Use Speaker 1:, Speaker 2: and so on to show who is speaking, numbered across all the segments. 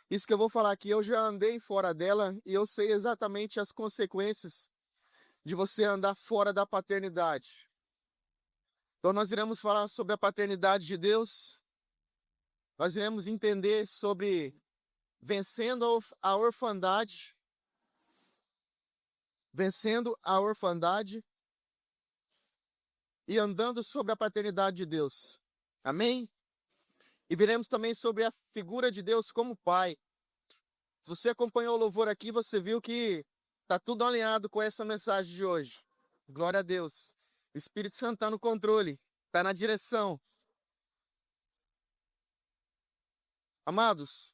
Speaker 1: Isso que eu vou falar aqui, eu já andei fora dela e eu sei exatamente as consequências de você andar fora da paternidade. Então nós iremos falar sobre a paternidade de Deus, nós iremos entender sobre vencendo a orfandade, vencendo a orfandade e andando sobre a paternidade de Deus. Amém? E veremos também sobre a figura de Deus como Pai. Se você acompanhou o louvor aqui, você viu que está tudo alinhado com essa mensagem de hoje. Glória a Deus. O Espírito Santo está no controle, está na direção. Amados,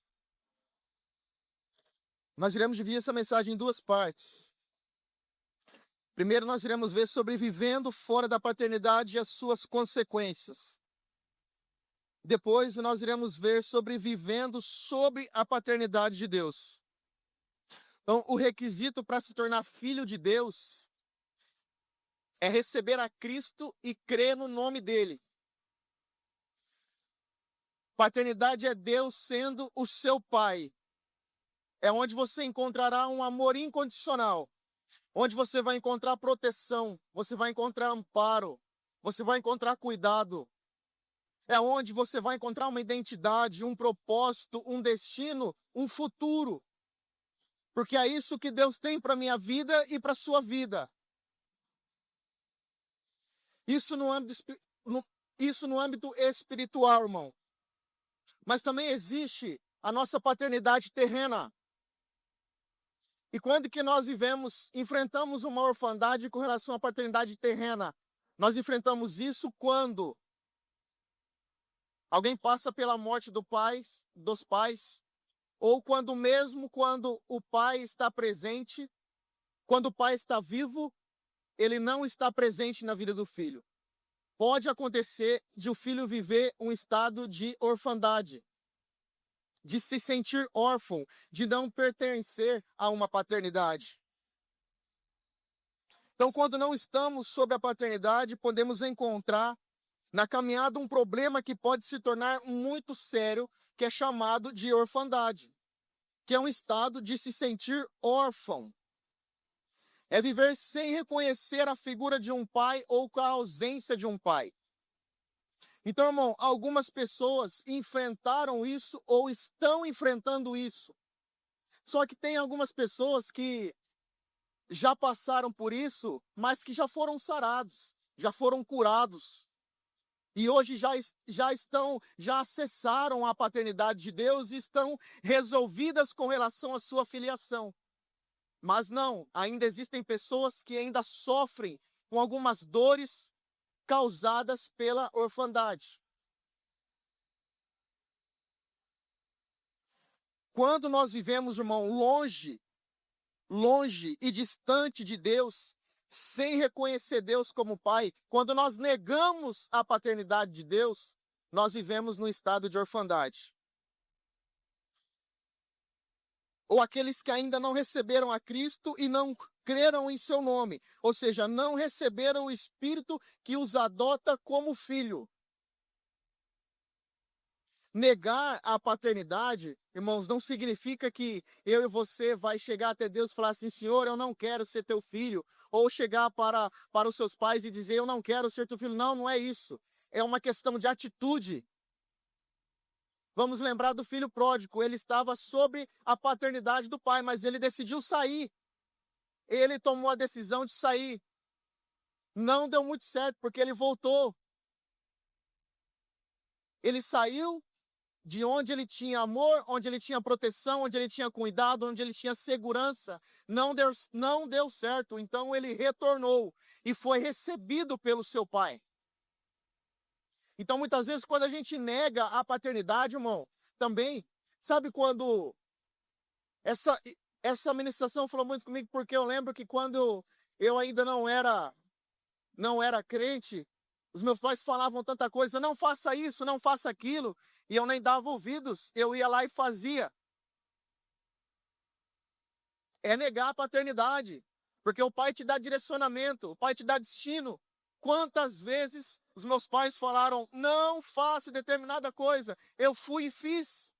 Speaker 1: nós iremos dividir essa mensagem em duas partes. Primeiro, nós iremos ver sobre vivendo fora da paternidade e as suas consequências. Depois, nós iremos ver sobre vivendo sobre a paternidade de Deus. Então, o requisito para se tornar filho de Deus é receber a Cristo e crer no nome dele. Paternidade é Deus sendo o seu pai. É onde você encontrará um amor incondicional, onde você vai encontrar proteção, você vai encontrar amparo, você vai encontrar cuidado. É onde você vai encontrar uma identidade, um propósito, um destino, um futuro. Porque é isso que Deus tem para a minha vida e para a sua vida. Isso no âmbito espiritual, irmão. Mas também existe a nossa paternidade terrena. E quando que nós enfrentamos uma orfandade com relação à paternidade terrena? Nós enfrentamos isso quando alguém passa pela morte dos pais, ou quando o pai está presente, quando o pai está vivo, ele não está presente na vida do filho. Pode acontecer de o filho viver um estado de orfandade, de se sentir órfão, de não pertencer a uma paternidade. Então, quando não estamos sob a paternidade, podemos encontrar na caminhada um problema que pode se tornar muito sério, que é chamado de orfandade, que é um estado de se sentir órfão. É viver sem reconhecer a figura de um pai ou com a ausência de um pai. Então, irmão, algumas pessoas enfrentaram isso ou estão enfrentando isso. Só que tem algumas pessoas que já passaram por isso, mas que já foram sarados, já foram curados. E hoje já acessaram a paternidade de Deus e estão resolvidas com relação à sua filiação. Mas não, ainda existem pessoas que ainda sofrem com algumas dores causadas pela orfandade. Quando nós vivemos, irmão, longe e distante de Deus, sem reconhecer Deus como Pai, quando nós negamos a paternidade de Deus, nós vivemos no estado de orfandade. Ou aqueles que ainda não receberam a Cristo e não creram em seu nome, ou seja, não receberam o Espírito que os adota como filho. Negar a paternidade, irmãos, não significa que eu e você vai chegar até Deus e falar assim: Senhor, eu não quero ser teu filho. Ou chegar para os seus pais e dizer: eu não quero ser teu filho. Não, não é isso. É uma questão de atitude. Vamos lembrar do filho pródigo. Ele estava sob a paternidade do pai, mas ele decidiu sair. Ele tomou a decisão de sair. Não deu muito certo, porque ele voltou. Ele saiu de onde ele tinha amor, onde ele tinha proteção, onde ele tinha cuidado, onde ele tinha segurança. Não deu certo, então ele retornou e foi recebido pelo seu pai. Então, muitas vezes, quando a gente nega a paternidade, irmão, também, sabe quando essa ministração falou muito comigo, porque eu lembro que quando eu ainda não era crente, os meus pais falavam tanta coisa: não faça isso, não faça aquilo, e eu nem dava ouvidos, eu ia lá e fazia. É negar a paternidade, porque o pai te dá direcionamento, o pai te dá destino. Quantas vezes os meus pais falaram: não faça determinada coisa, eu fui e fiz.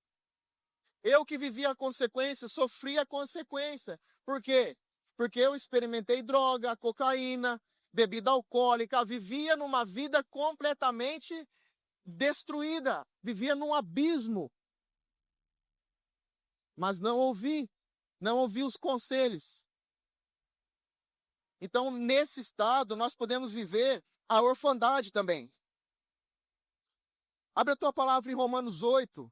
Speaker 1: Eu que vivi a consequência, sofri a consequência. Por quê? Porque eu experimentei droga, cocaína, bebida alcoólica, vivia numa vida completamente destruída, vivia num abismo. Mas não ouvi os conselhos. Então, nesse estado, nós podemos viver a orfandade também. Abre a tua palavra em Romanos 8.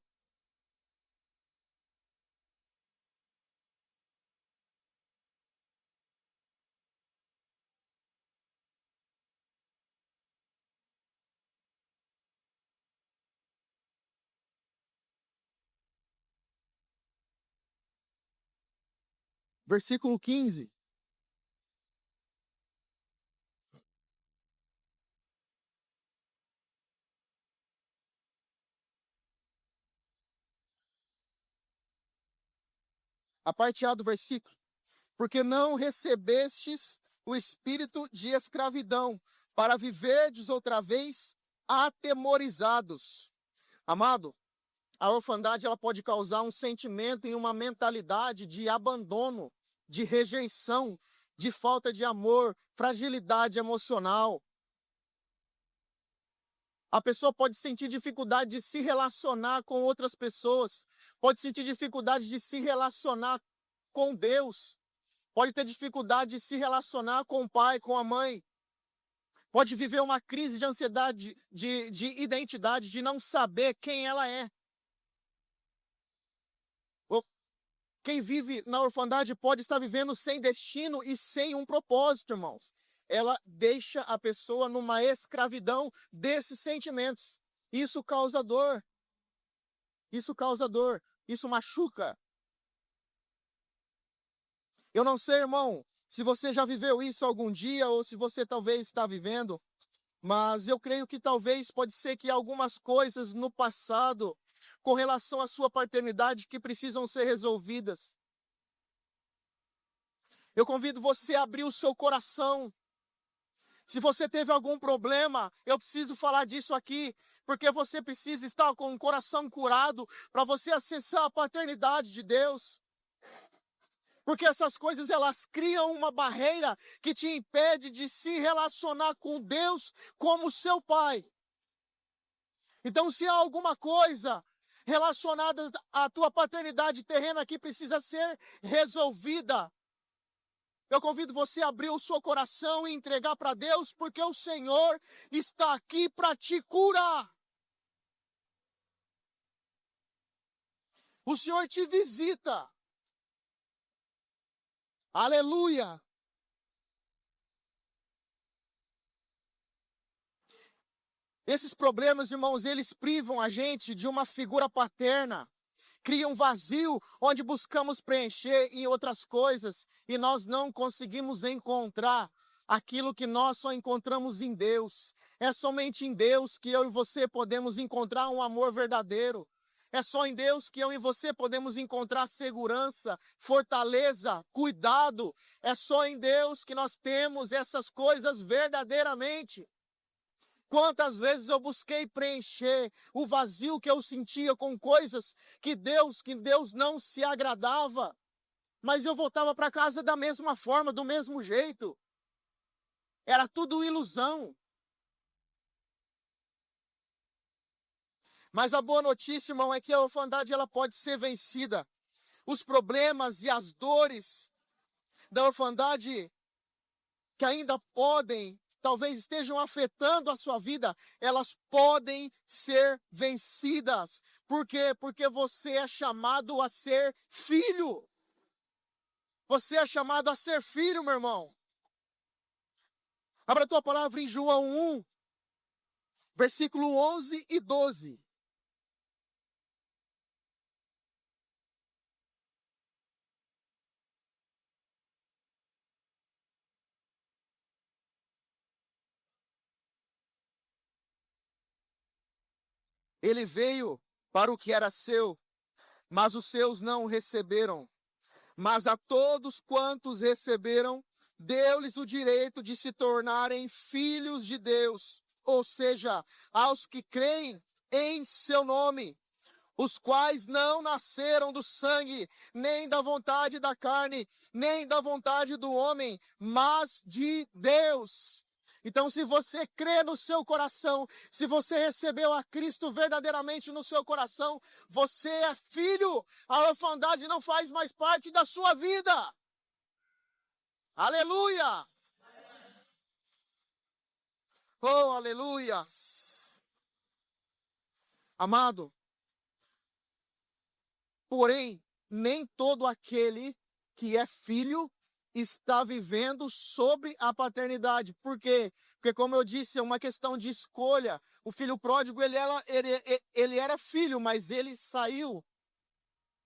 Speaker 1: Versículo 15. A parte A do versículo. Porque não recebestes o espírito de escravidão, para viverdes outra vez atemorizados. Amado, a orfandade ela pode causar um sentimento e uma mentalidade de abandono, de rejeição, de falta de amor, fragilidade emocional. A pessoa pode sentir dificuldade de se relacionar com outras pessoas, pode sentir dificuldade de se relacionar com Deus, pode ter dificuldade de se relacionar com o pai, com a mãe, pode viver uma crise de ansiedade, de identidade, de não saber quem ela é. Quem vive na orfandade pode estar vivendo sem destino e sem um propósito, irmãos. Ela deixa a pessoa numa escravidão desses sentimentos. Isso causa dor. Isso causa dor. Isso machuca. Eu não sei, irmão, se você já viveu isso algum dia ou se você talvez está vivendo, mas eu creio que talvez pode ser que algumas coisas no passado com relação à sua paternidade que precisam ser resolvidas. Eu convido você a abrir o seu coração. Se você teve algum problema, eu preciso falar disso aqui, porque você precisa estar com o coração curado para você acessar a paternidade de Deus. Porque essas coisas, elas criam uma barreira que te impede de se relacionar com Deus como seu Pai. Então, se há alguma coisa relacionada à tua paternidade terrena que precisa ser resolvida, eu convido você a abrir o seu coração e entregar para Deus, porque o Senhor está aqui para te curar. O Senhor te visita. Aleluia. Esses problemas, irmãos, eles privam a gente de uma figura paterna. Cria um vazio onde buscamos preencher em outras coisas e nós não conseguimos encontrar aquilo que nós só encontramos em Deus. É somente em Deus que eu e você podemos encontrar um amor verdadeiro. É só em Deus que eu e você podemos encontrar segurança, fortaleza, cuidado. É só em Deus que nós temos essas coisas verdadeiramente. Quantas vezes eu busquei preencher o vazio que eu sentia com coisas que Deus não se agradava, mas eu voltava para casa da mesma forma, do mesmo jeito. Era tudo ilusão. Mas a boa notícia, irmão, é que a orfandade ela pode ser vencida. Os problemas e as dores da orfandade que ainda podem talvez estejam afetando a sua vida, elas podem ser vencidas. Por quê? Porque você é chamado a ser filho. Você é chamado a ser filho, meu irmão. Abra a tua palavra em João 1, versículo 11 e 12. Ele veio para o que era seu, mas os seus não o receberam. Mas a todos quantos receberam, deu-lhes o direito de se tornarem filhos de Deus, ou seja, aos que creem em seu nome, os quais não nasceram do sangue, nem da vontade da carne, nem da vontade do homem, mas de Deus. Então, se você crê no seu coração, se você recebeu a Cristo verdadeiramente no seu coração, você é filho. A orfandade não faz mais parte da sua vida. Aleluia! Oh, aleluia! Amado, porém, nem todo aquele que é filho está vivendo sobre a paternidade. Por quê? Porque, como eu disse, é uma questão de escolha. O filho pródigo, ele era filho, mas ele saiu.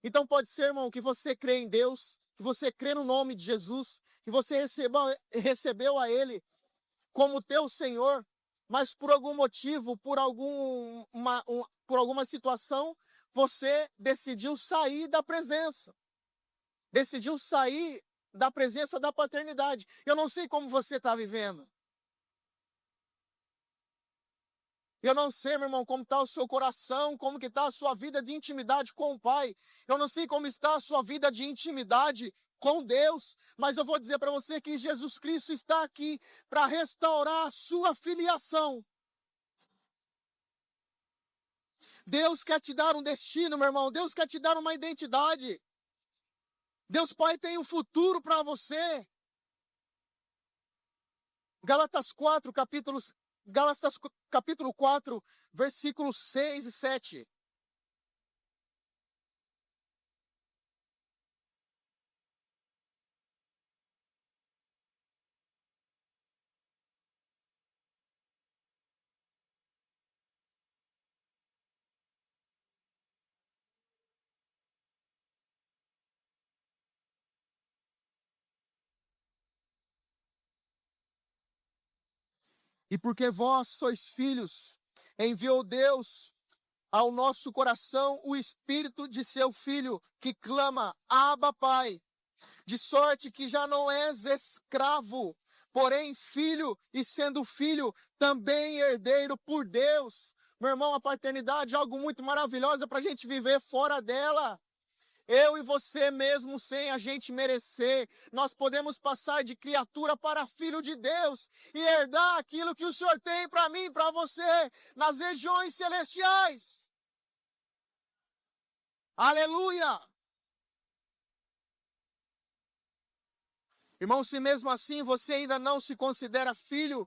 Speaker 1: Então pode ser, irmão, que você crê em Deus, que você crê no nome de Jesus, que você recebeu a Ele como teu Senhor, mas por algum motivo, por alguma situação, você decidiu sair da presença. Decidiu sair da presença da paternidade. Eu não sei como você está vivendo. Eu não sei, meu irmão, como está o seu coração, como que está a sua vida de intimidade com o Pai. Eu não sei como está a sua vida de intimidade com Deus, mas eu vou dizer para você que Jesus Cristo está aqui para restaurar a sua filiação. Deus quer te dar um destino, meu irmão. Deus quer te dar uma identidade. Deus Pai tem um futuro para você. Gálatas capítulo 4, versículos 6 e 7. E porque vós sois filhos, enviou Deus ao nosso coração o Espírito de seu Filho, que clama, Abba, Pai. De sorte que já não és escravo, porém filho, e sendo filho, também herdeiro por Deus. Meu irmão, a paternidade é algo muito maravilhoso para a gente viver fora dela. Eu e você mesmo, sem a gente merecer, nós podemos passar de criatura para filho de Deus e herdar aquilo que o Senhor tem para mim, para você, nas regiões celestiais. Aleluia! Irmão, se mesmo assim você ainda não se considera filho,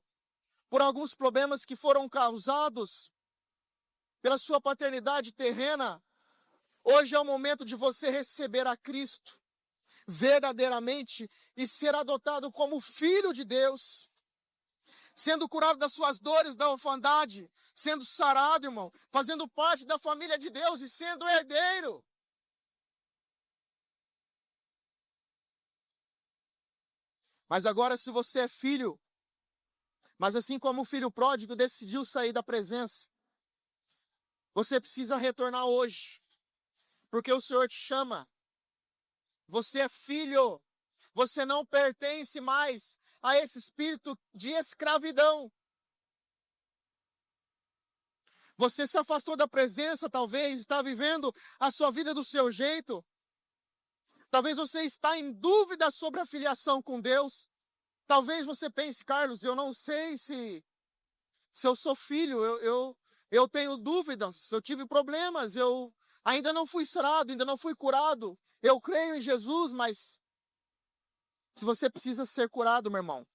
Speaker 1: por alguns problemas que foram causados pela sua paternidade terrena, hoje é o momento de você receber a Cristo verdadeiramente e ser adotado como filho de Deus, sendo curado das suas dores da orfandade, sendo sarado, irmão, fazendo parte da família de Deus e sendo herdeiro. Mas agora, se você é filho, mas assim como o filho pródigo decidiu sair da presença, você precisa retornar hoje, porque o Senhor te chama. Você é filho, você não pertence mais a esse espírito de escravidão. Você se afastou da presença, talvez, está vivendo a sua vida do seu jeito. Talvez você está em dúvida sobre a filiação com Deus. Talvez você pense, Carlos, eu não sei se eu sou filho, eu tenho dúvidas, eu tive problemas, eu ainda não fui sarado, ainda não fui curado. Eu creio em Jesus, mas se você precisa ser curado, meu irmão,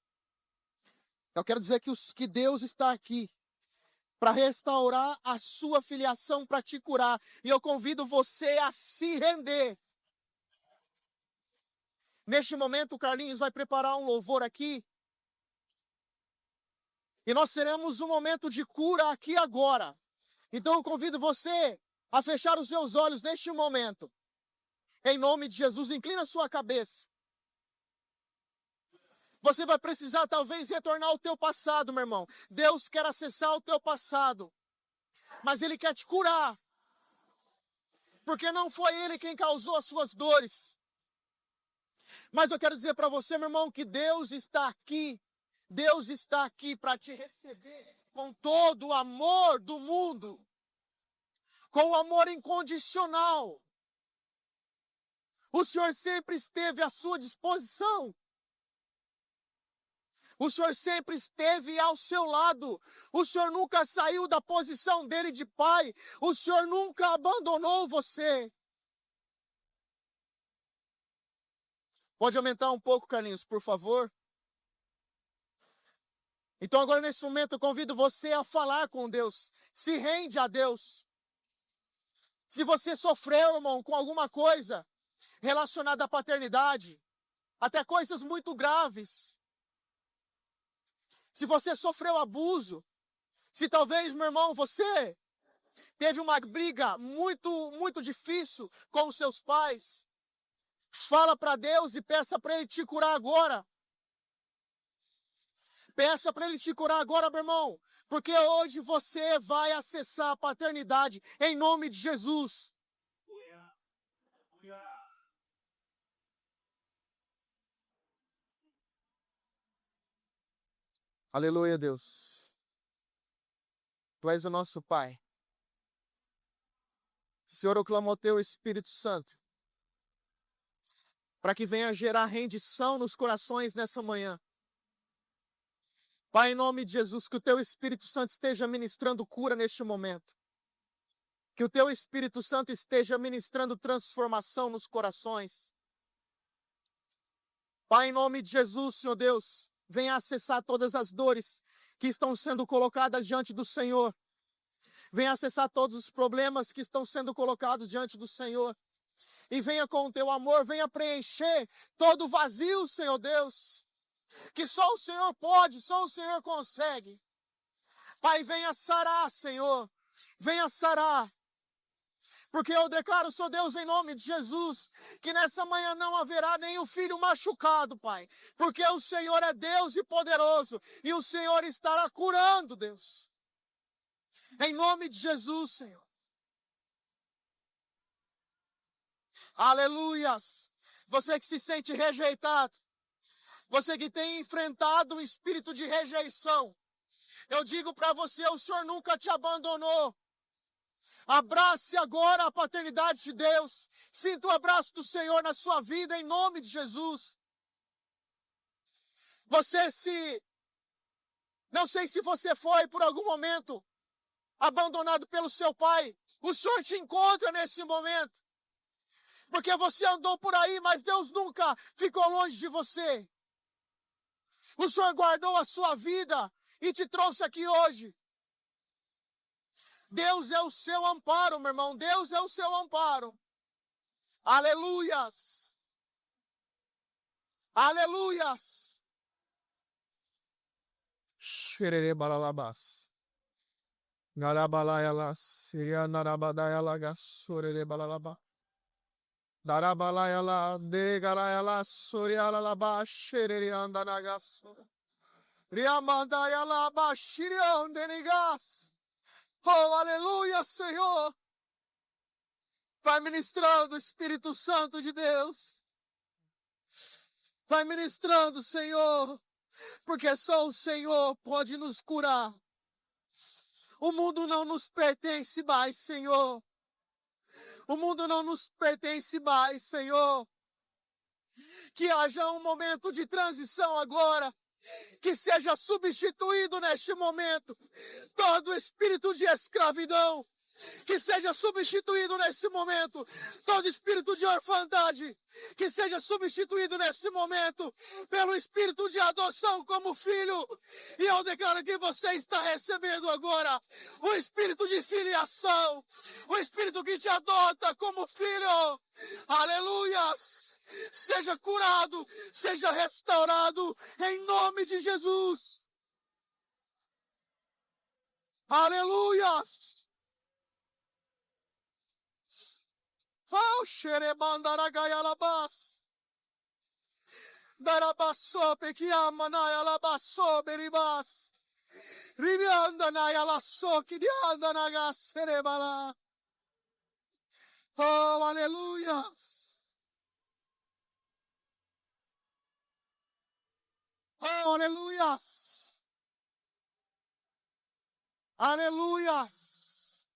Speaker 1: eu quero dizer que Deus está aqui para restaurar a sua filiação, para te curar. E eu convido você a se render. Neste momento, o Carlinhos vai preparar um louvor aqui. E nós teremos um momento de cura aqui agora. Então eu convido você a fechar os seus olhos neste momento. Em nome de Jesus, inclina a sua cabeça. Você vai precisar talvez retornar ao teu passado, meu irmão. Deus quer acessar o teu passado. Mas Ele quer te curar. Porque não foi Ele quem causou as suas dores. Mas eu quero dizer para você, meu irmão, que Deus está aqui. Deus está aqui para te receber com todo o amor do mundo. com amor incondicional. O Senhor sempre esteve à sua disposição. O Senhor sempre esteve ao seu lado. O Senhor nunca saiu da posição dele de pai. O Senhor nunca abandonou você. Pode aumentar um pouco, Carlinhos, por favor? Então agora nesse momento eu convido você a falar com Deus. Se rende a Deus. Se você sofreu, irmão, com alguma coisa relacionada à paternidade, até coisas muito graves. Se você sofreu abuso, se talvez, meu irmão, você teve uma briga muito difícil com os seus pais, fala para Deus e peça para Ele te curar agora. Peça para Ele te curar agora, meu irmão, porque hoje você vai acessar a paternidade em nome de Jesus. Aleluia, Deus. Tu és o nosso Pai. Senhor, eu clamo ao Teu Espírito Santo para que venha gerar rendição nos corações nessa manhã. Pai, em nome de Jesus, que o Teu Espírito Santo esteja ministrando cura neste momento. Que o Teu Espírito Santo esteja ministrando transformação nos corações. Pai, em nome de Jesus, Senhor Deus, venha acessar todas as dores que estão sendo colocadas diante do Senhor. Venha acessar todos os problemas que estão sendo colocados diante do Senhor. E venha com o Teu amor, venha preencher todo o vazio, Senhor Deus. Que só o Senhor pode, só o Senhor consegue. Pai, venha sarar, Senhor. Venha sarar. Porque eu declaro, sou Deus, em nome de Jesus, que nessa manhã não haverá nenhum filho machucado, Pai. Porque o Senhor é Deus e poderoso. E o Senhor estará curando, Deus. Em nome de Jesus, Senhor. Aleluias. Você que se sente rejeitado. Você que tem enfrentado um espírito de rejeição. Eu digo para você, o Senhor nunca te abandonou. Abrace agora a paternidade de Deus. Sinta o abraço do Senhor na sua vida, em nome de Jesus. Não sei se você foi por algum momento abandonado pelo seu pai. O Senhor te encontra nesse momento. Porque você andou por aí, mas Deus nunca ficou longe de você. O Senhor guardou a sua vida e te trouxe aqui hoje. Deus é o seu amparo, meu irmão. Deus é o seu amparo. Aleluias. Aleluias. Xerere balalabas. Garabalayalas. Siria narabadayalas. Sorere balalaba. Darabalayala. Deregarayalas. Sorialalaba. Xerere andanagas. Riamandayalaba. Xirion denigas. Oh, aleluia, Senhor. Vai ministrando, Espírito Santo de Deus. Vai ministrando, Senhor. Porque só o Senhor pode nos curar. O mundo não nos pertence mais, Senhor. O mundo não nos pertence mais, Senhor. Que haja um momento de transição agora. Que seja substituído neste momento todo espírito de escravidão. Que seja substituído nesse momento todo espírito de orfandade. Que seja substituído nesse momento pelo espírito de adoção como filho. E eu declaro que você está recebendo agora o espírito de filiação. O espírito que te adota como filho. Aleluias. Seja curado, seja restaurado, em nome de Jesus. Aleluias. Oh, xerebandaragaialabas. Darabasope que amanaialabaso beribas. Riviandanaialaso que diandanagasserebala. Oh, aleluias. Oh, aleluias. Aleluias.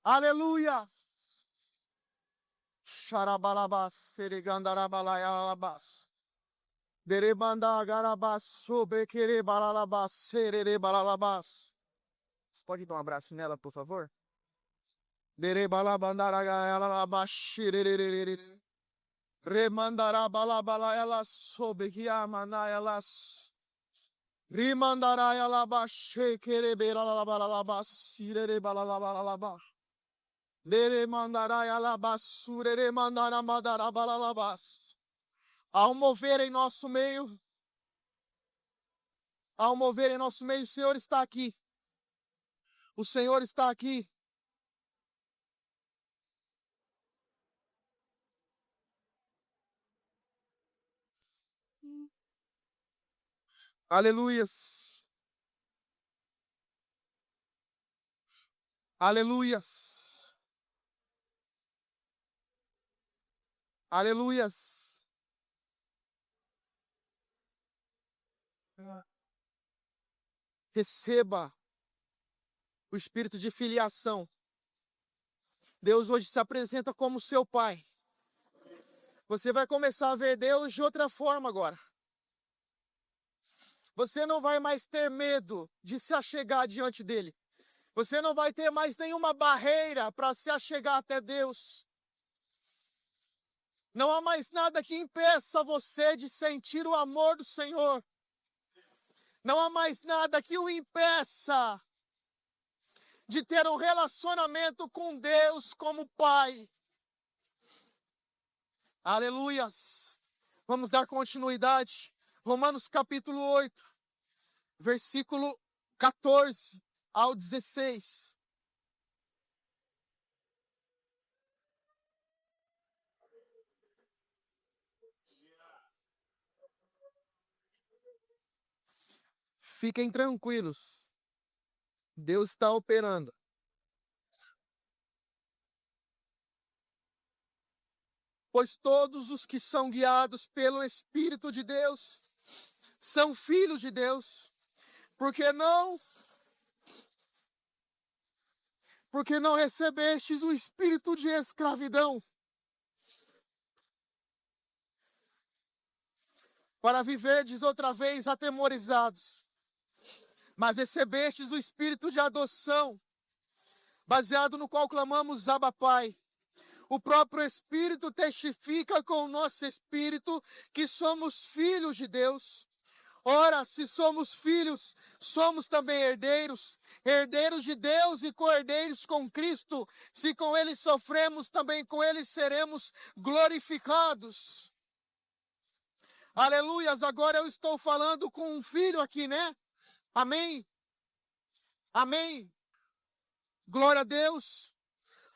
Speaker 1: Aleluia. Xarabalabas, serigandarabalayalabas. Derebanda garabas, sobrequerer balalabas, serere balalabas. Você pode dar um abraço nela, por favor? Derebalabandaragalabas, xirerererere. Remandarabalabalayalas, sobrequiamanayalas. Rimandarayalabas, shekereberalabalabas, sirerebalalabalabas. Deremandarayalabas, sureremandaramadarabalalabas. Ao mover em nosso meio, o Senhor está aqui. O Senhor está aqui. Aleluias. Aleluias. Aleluias. Receba o espírito de filiação. Deus hoje se apresenta como seu Pai. Você vai começar a ver Deus de outra forma agora. Você não vai mais ter medo de se achegar diante dele. Você não vai ter mais nenhuma barreira para se achegar até Deus. Não há mais nada que impeça você de sentir o amor do Senhor. Não há mais nada que o impeça de ter um relacionamento com Deus como Pai. Aleluias. Vamos dar continuidade. Romanos capítulo 8, versículo 14 ao 16. Fiquem tranquilos. Deus está operando. Pois todos os que são guiados pelo Espírito de Deus são filhos de Deus. Porque não recebestes o espírito de escravidão para viverdes outra vez atemorizados, mas recebestes o espírito de adoção, baseado no qual clamamos Abba Pai. O próprio Espírito testifica com o nosso espírito que somos filhos de Deus. Ora, se somos filhos, somos também herdeiros, herdeiros de Deus e co-herdeiros com Cristo. Se com Ele sofremos, também com Ele seremos glorificados. Aleluias, agora eu estou falando com um filho aqui, né? Amém? Amém? Glória a Deus.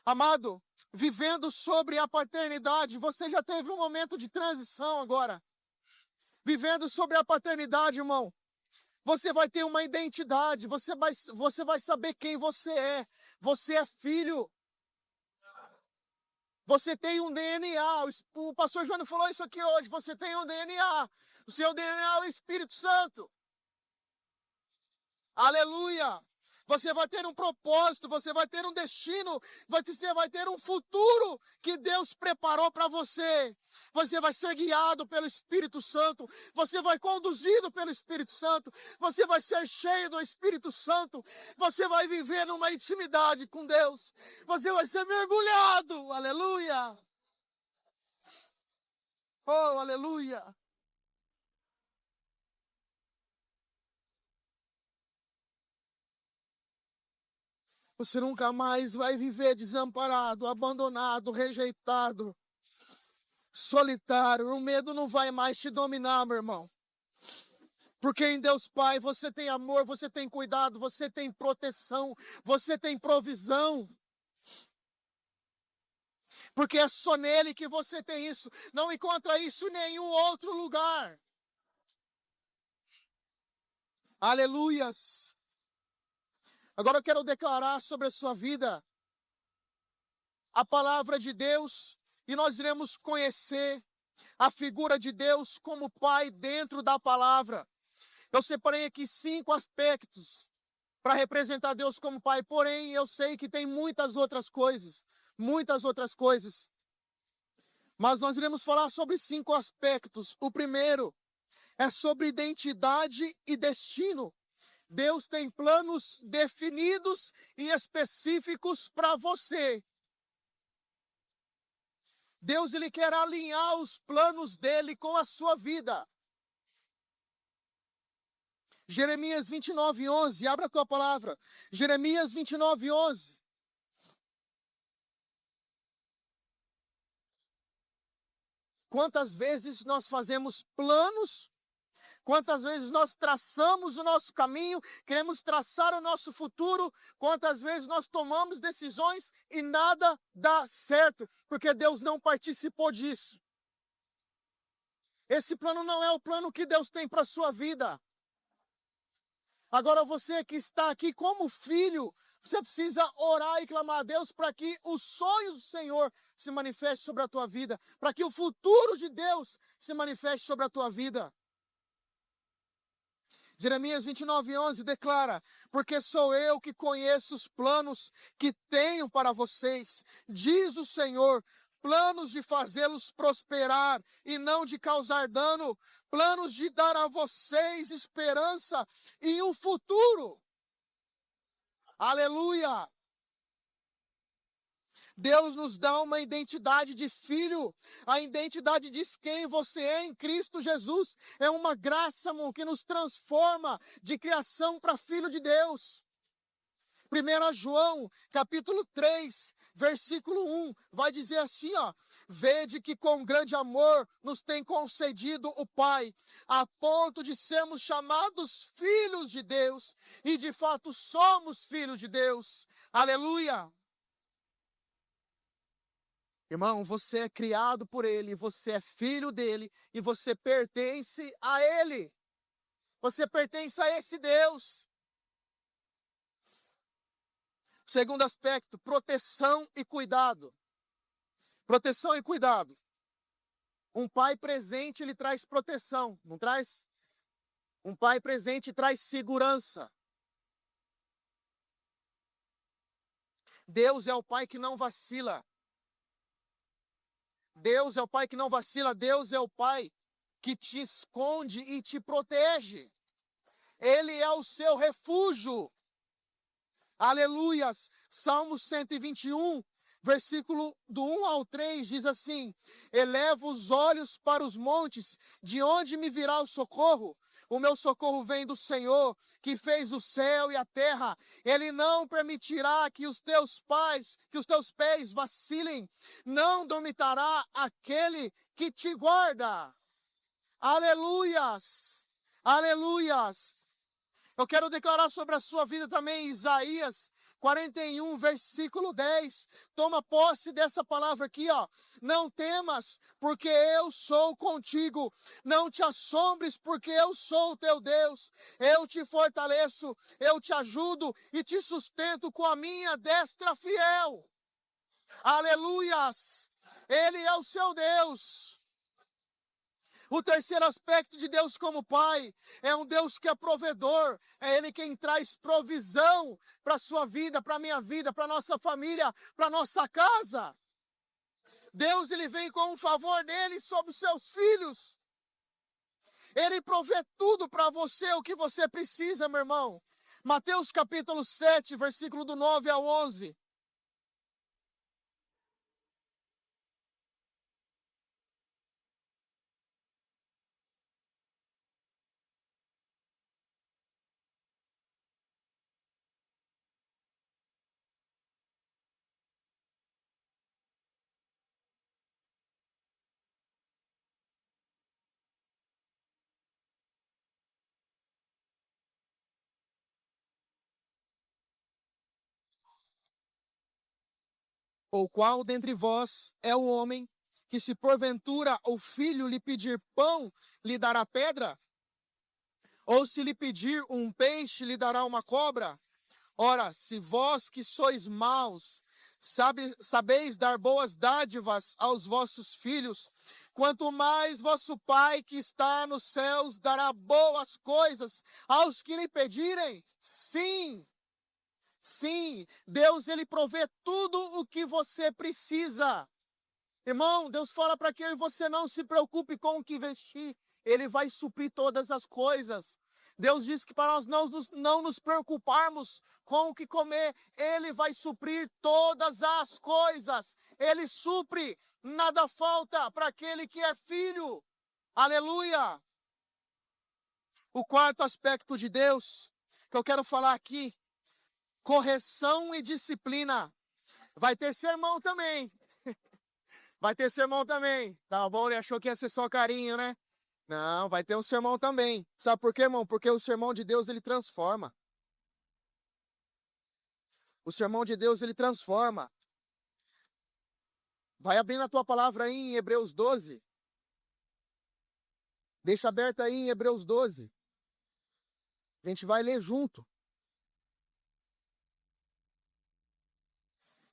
Speaker 1: Amado, vivendo sobre a paternidade, você já teve um momento de transição agora. Vivendo sobre a paternidade, irmão, você vai ter uma identidade, você vai saber quem você é. Você é filho. Você tem um DNA. O pastor João falou isso aqui hoje. Você tem um DNA. O seu DNA é o Espírito Santo. Aleluia. Você vai ter um propósito, você vai ter um destino, você vai ter um futuro que Deus preparou para você. Você vai ser guiado pelo Espírito Santo, você vai conduzido pelo Espírito Santo, você vai ser cheio do Espírito Santo, você vai viver numa intimidade com Deus, você vai ser mergulhado, aleluia. Oh, aleluia. Você nunca mais vai viver desamparado, abandonado, rejeitado, solitário. O medo não vai mais te dominar, meu irmão. Porque em Deus Pai você tem amor, você tem cuidado, você tem proteção, você tem provisão. Porque é só nele que você tem isso. Não encontra isso em nenhum outro lugar. Aleluias. Agora eu quero declarar sobre a sua vida a palavra de Deus e nós iremos conhecer a figura de Deus como Pai dentro da palavra. Eu separei aqui 5 aspectos para representar Deus como Pai. Porém, eu sei que tem muitas outras coisas. Muitas outras coisas. Mas nós iremos falar sobre 5 aspectos. O primeiro é sobre identidade e destino. Deus tem planos definidos e específicos para você. Deus, ele quer alinhar os planos dele com a sua vida. Jeremias 29:11, abra a tua palavra. Jeremias 29:11. Quantas vezes nós fazemos planos, quantas vezes nós traçamos o nosso caminho, queremos traçar o nosso futuro, quantas vezes nós tomamos decisões e nada dá certo, porque Deus não participou disso. Esse plano não é o plano que Deus tem para a sua vida. Agora você que está aqui como filho, você precisa orar e clamar a Deus para que os sonhos do Senhor se manifestem sobre a tua vida, para que o futuro de Deus se manifeste sobre a tua vida. Jeremias 29:11 declara: porque sou eu que conheço os planos que tenho para vocês, diz o Senhor, planos de fazê-los prosperar e não de causar dano, planos de dar a vocês esperança e um futuro. Aleluia! Deus nos dá uma identidade de filho. A identidade diz quem você é em Cristo Jesus. É uma graça, irmão, que nos transforma de criação para filho de Deus. 1 João, capítulo 3, versículo 1, vai dizer assim, ó: vede que com grande amor nos tem concedido o Pai, a ponto de sermos chamados filhos de Deus, e de fato somos filhos de Deus. Aleluia! Irmão, você é criado por Ele, você é filho dEle, e você pertence a Ele. Você pertence a esse Deus. Segundo aspecto, proteção e cuidado. Proteção e cuidado. Um pai presente, ele traz proteção, não traz? Um pai presente traz segurança. Deus é o pai que não vacila. Deus é o pai que não vacila. Deus é o pai que te esconde e te protege. Ele é o seu refúgio. Aleluias! Salmo 121, versículo do 1 ao 3, diz assim: eleva os olhos para os montes, de onde me virá o socorro? O meu socorro vem do Senhor, que fez o céu e a terra. Ele não permitirá que os teus pés vacilem. Não dormitará aquele que te guarda. Aleluias! Aleluias! Eu quero declarar sobre a sua vida também Isaías 41, versículo 10. Toma posse dessa palavra aqui, ó. Não temas, porque eu sou contigo. Não te assombres, porque eu sou o teu Deus. Eu te fortaleço, eu te ajudo e te sustento com a minha destra fiel. Aleluias! Ele é o seu Deus. O terceiro aspecto de Deus como Pai é um Deus que é provedor. É Ele quem traz provisão para a sua vida, para a minha vida, para a nossa família, para a nossa casa. Deus, Ele vem com o favor dEle sobre os seus filhos. Ele provê tudo para você, o que você precisa, meu irmão. Mateus capítulo 7, versículo do 9 ao 11. Ou qual dentre vós é o homem que, se porventura o filho lhe pedir pão, lhe dará pedra? Ou se lhe pedir um peixe, lhe dará uma cobra? Ora, se vós que sois maus, sabeis dar boas dádivas aos vossos filhos, quanto mais vosso Pai que está nos céus dará boas coisas aos que lhe pedirem. Sim, Sim, Deus, ele provê tudo o que você precisa. Irmão, Deus fala para que eu e você não se preocupe com o que vestir. Ele vai suprir todas as coisas. Deus diz que para nós não nos preocuparmos com o que comer, Ele vai suprir todas as coisas. Ele supre, nada falta para aquele que é filho. Aleluia! O quarto aspecto de Deus que eu quero falar aqui, correção e disciplina. Vai ter sermão também. Vai ter sermão também. Tá bom, ele achou que ia ser só carinho, né? Não, vai ter um sermão também. Sabe por quê, irmão? Porque o sermão de Deus, ele transforma. O sermão de Deus, ele transforma. Vai abrindo a tua palavra aí em Hebreus 12. Deixa aberto aí em Hebreus 12. A gente vai ler junto.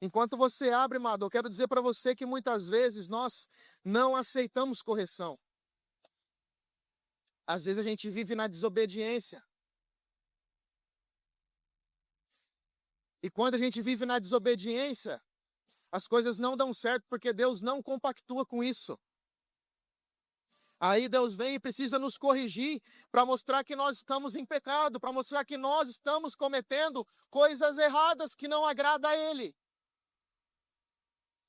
Speaker 1: Enquanto você abre, amado, eu quero dizer para você que muitas vezes nós não aceitamos correção. Às vezes a gente vive na desobediência. E quando a gente vive na desobediência, as coisas não dão certo porque Deus não compactua com isso. Aí Deus vem e precisa nos corrigir para mostrar que nós estamos em pecado, para mostrar que nós estamos cometendo coisas erradas que não agradam a Ele.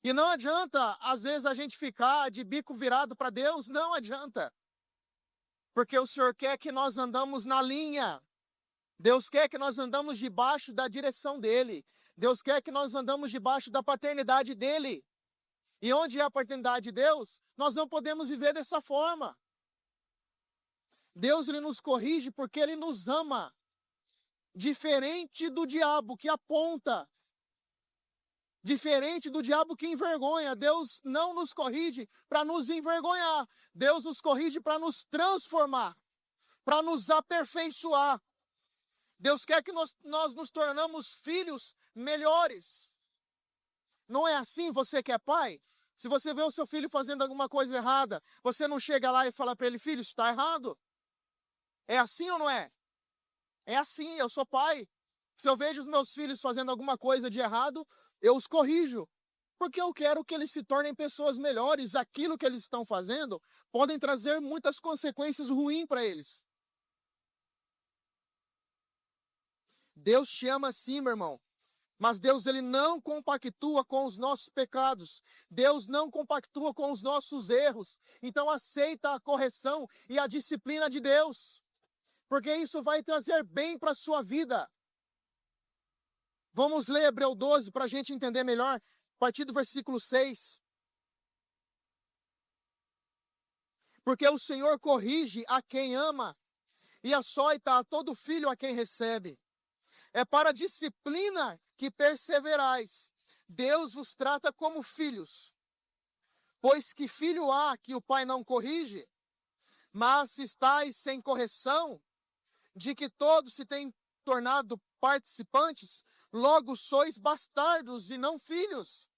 Speaker 1: E não adianta, às vezes, a gente ficar de bico virado para Deus, não adianta. Porque o Senhor quer que nós andamos na linha. Deus quer que nós andamos debaixo da direção dEle. Deus quer que nós andamos debaixo da paternidade dEle. E onde é a paternidade de Deus, nós não podemos viver dessa forma. Deus, ele nos corrige porque Ele nos ama. Diferente do diabo que aponta. Diferente do diabo que envergonha. Deus não nos corrige para nos envergonhar. Deus nos corrige para nos transformar. Para nos aperfeiçoar. Deus quer que nós nos tornamos filhos melhores. Não é assim você que é pai? Se você vê o seu filho fazendo alguma coisa errada, você não chega lá e fala para ele, filho, isso está errado. É assim ou não é? É assim, eu sou pai. Se eu vejo os meus filhos fazendo alguma coisa de errado, eu os corrijo. Porque eu quero que eles se tornem pessoas melhores. Aquilo que eles estão fazendo podem trazer muitas consequências ruins para eles. Deus te ama sim, meu irmão. Mas Deus, ele não compactua com os nossos pecados. Deus não compactua com os nossos erros. Então aceita a correção e a disciplina de Deus. Porque isso vai trazer bem para a sua vida. Vamos ler Hebreus 12 para a gente entender melhor. A partir do versículo 6. Porque o Senhor corrige a quem ama e açoita a todo filho a quem recebe. É para a disciplina que perseverais. Deus vos trata como filhos. Pois que filho há que o pai não corrige? Mas se estáis sem correção, de que todos se têm tornado participantes, logo sois bastardos e não filhos.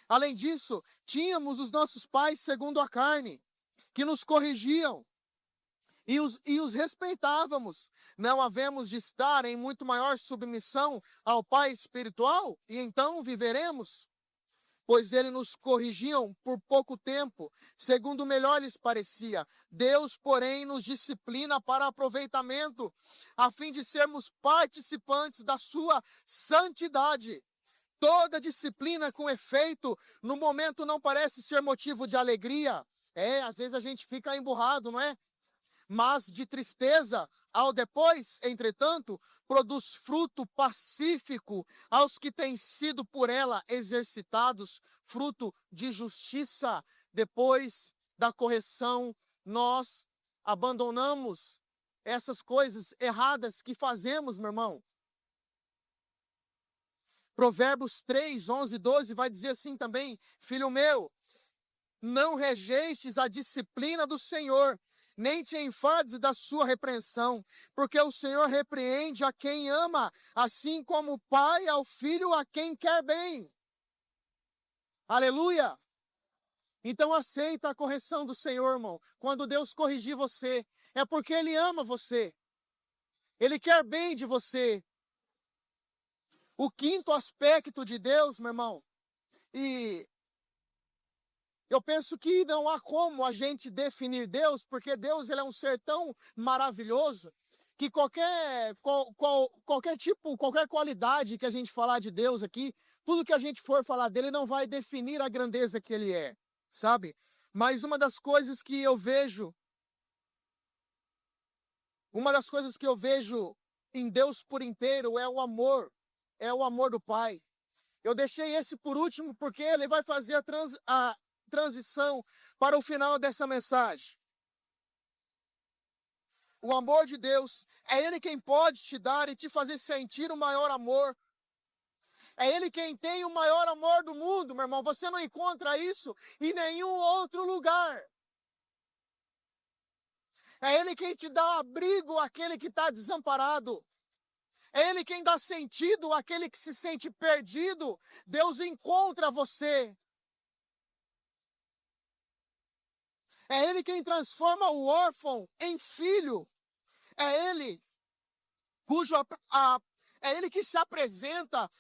Speaker 1: Além disso, tínhamos os nossos pais segundo a carne, que nos corrigiam, e os respeitávamos. Não havemos de estar em muito maior submissão ao Pai espiritual? E então viveremos? Pois eles nos corrigiam por pouco tempo, segundo melhor lhes parecia. Deus, porém, nos disciplina para aproveitamento, a fim de sermos participantes da sua santidade. Toda disciplina com efeito, no momento não parece ser motivo de alegria. Às vezes a gente fica emburrado, não é? Mas de tristeza, ao depois, entretanto, produz fruto pacífico aos que têm sido por ela exercitados, fruto de justiça. Depois da correção, nós abandonamos essas coisas erradas que fazemos, meu irmão. Provérbios 3, 11, 12 vai dizer assim também, filho meu, não rejeistes a disciplina do Senhor, nem te enfades da sua repreensão, porque o Senhor repreende a quem ama, assim como o pai ao filho a quem quer bem. Aleluia! Então aceita a correção do Senhor, irmão. Quando Deus corrigir você, é porque Ele ama você. Ele quer bem de você. O quinto aspecto de Deus, meu irmão, e eu penso que não há como a gente definir Deus, porque Deus ele é um ser tão maravilhoso que qualquer tipo, qualquer qualidade que a gente falar de Deus aqui, tudo que a gente for falar dele não vai definir a grandeza que ele é, sabe? Mas uma das coisas que eu vejo em Deus por inteiro é o amor do Pai. Eu deixei esse por último porque ele vai fazer a transição para o final dessa mensagem. O amor de Deus, é Ele quem pode te dar e te fazer sentir o maior amor. É Ele quem tem o maior amor do mundo, meu irmão. Você não encontra isso em nenhum outro lugar. É Ele quem te dá abrigo àquele que está desamparado. É Ele quem dá sentido àquele que se sente perdido. Deus encontra você. É Ele quem transforma o órfão em filho. É Ele é Ele que se apresenta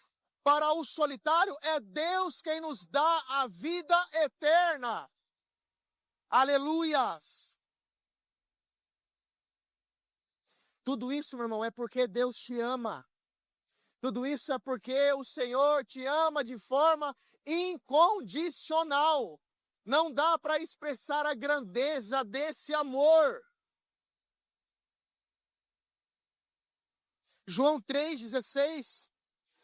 Speaker 1: para o solitário. É Deus quem nos dá a vida eterna. Aleluias! Tudo isso, meu irmão, é porque Deus te ama. Tudo isso é porque o Senhor te ama de forma incondicional. Não dá para expressar a grandeza desse amor. João 3,16.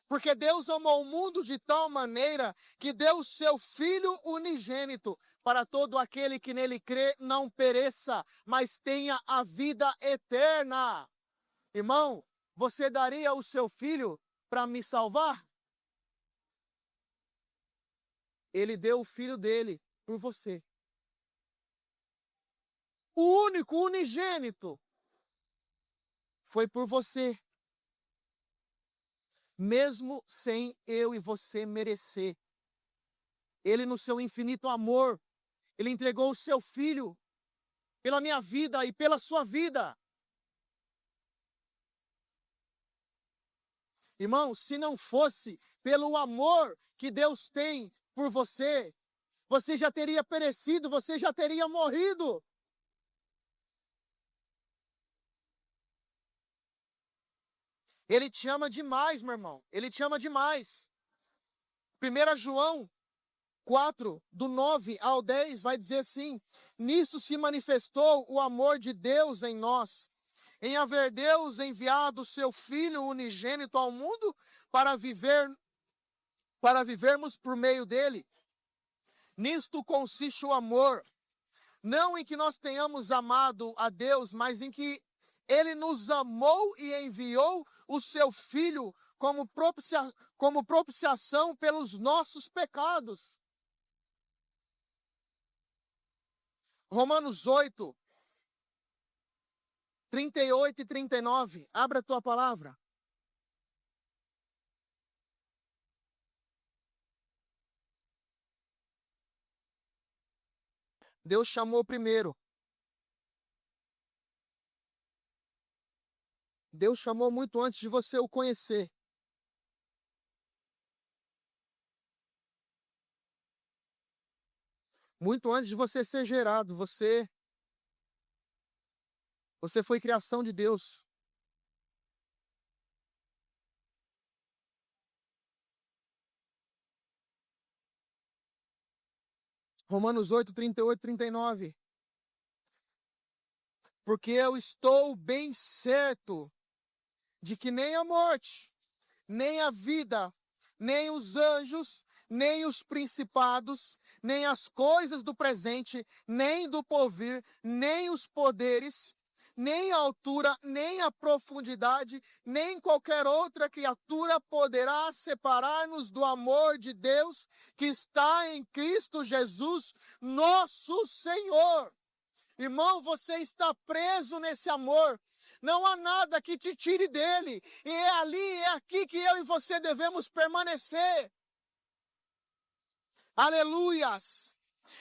Speaker 1: Porque Deus amou o mundo de tal maneira que deu o seu Filho unigênito para todo aquele que nele crê não pereça, mas tenha a vida eterna. Irmão, você daria o seu filho para me salvar? Ele deu o filho dele por você. O único unigênito foi por você. Mesmo sem eu e você merecer. Ele, no seu infinito amor, ele entregou o seu filho pela minha vida e pela sua vida. Irmão, se não fosse pelo amor que Deus tem por você, você já teria perecido, você já teria morrido. Ele te ama demais, meu irmão. Ele te ama demais. 1 João 4, do 9 ao 10, vai dizer assim: nisso se manifestou o amor de Deus em nós, em haver Deus enviado o seu Filho unigênito ao mundo para vivermos por meio dele. Nisto consiste o amor, não em que nós tenhamos amado a Deus, mas em que Ele nos amou e enviou o seu Filho como propiciação pelos nossos pecados. Romanos 8, 38 e 39. Abra a tua palavra. Deus chamou primeiro. Deus chamou muito antes de você o conhecer. Muito antes de você ser gerado, você foi criação de Deus. Romanos 8, 38 e 39. Porque eu estou bem certo de que nem a morte, nem a vida, nem os anjos, nem os principados, nem as coisas do presente, nem do porvir, nem os poderes, nem a altura, nem a profundidade, nem qualquer outra criatura poderá separar-nos do amor de Deus que está em Cristo Jesus, nosso Senhor. Irmão, você está preso nesse amor. Não há nada que te tire dele. E é ali, é aqui que eu e você devemos permanecer. Aleluias!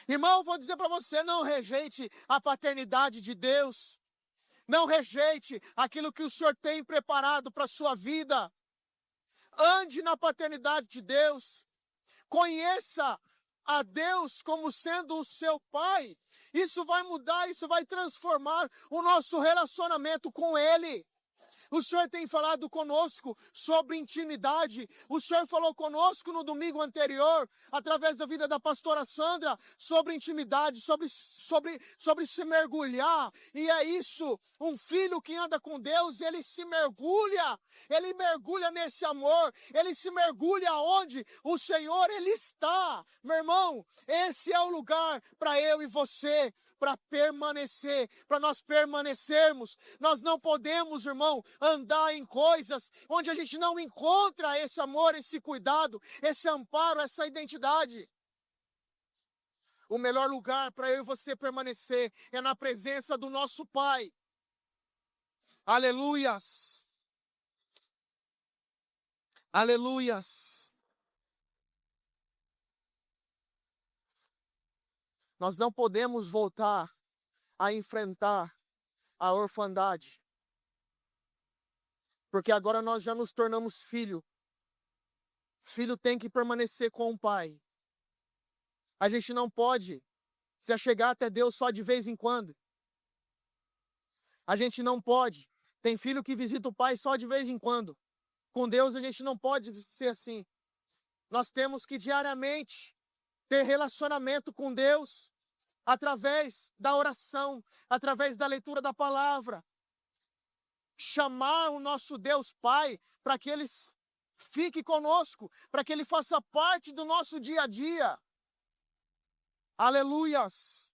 Speaker 1: Irmão, vou dizer para você, não rejeite a paternidade de Deus. Não rejeite aquilo que o Senhor tem preparado para a sua vida. ande na paternidade de Deus, conheça a Deus como sendo o seu Pai. Isso vai mudar, isso vai transformar o nosso relacionamento com Ele. O Senhor tem falado conosco sobre intimidade. O Senhor falou conosco no domingo anterior, através da vida da pastora Sandra, sobre intimidade, sobre se mergulhar. E é isso, um filho que anda com Deus, ele mergulha nesse amor, ele se mergulha onde o Senhor, ele está. Meu irmão, esse é o lugar para eu e você, para permanecer, para nós permanecermos. Nós não podemos, irmão, andar em coisas onde a gente não encontra esse amor, esse cuidado, esse amparo, essa identidade. O melhor lugar para eu e você permanecer é na presença do nosso Pai. Aleluias! Aleluias! Nós não podemos voltar a enfrentar a orfandade, porque agora nós já nos tornamos filho. Filho tem que permanecer com o pai. A gente não pode se achegar até Deus só de vez em quando. A gente não pode. Tem filho que visita o pai só de vez em quando. Com Deus a gente não pode ser assim. Nós temos que diariamente ter relacionamento com Deus, através da oração, através da leitura da palavra. Chamar o nosso Deus Pai para que Ele fique conosco, para que Ele faça parte do nosso dia a dia. Aleluias!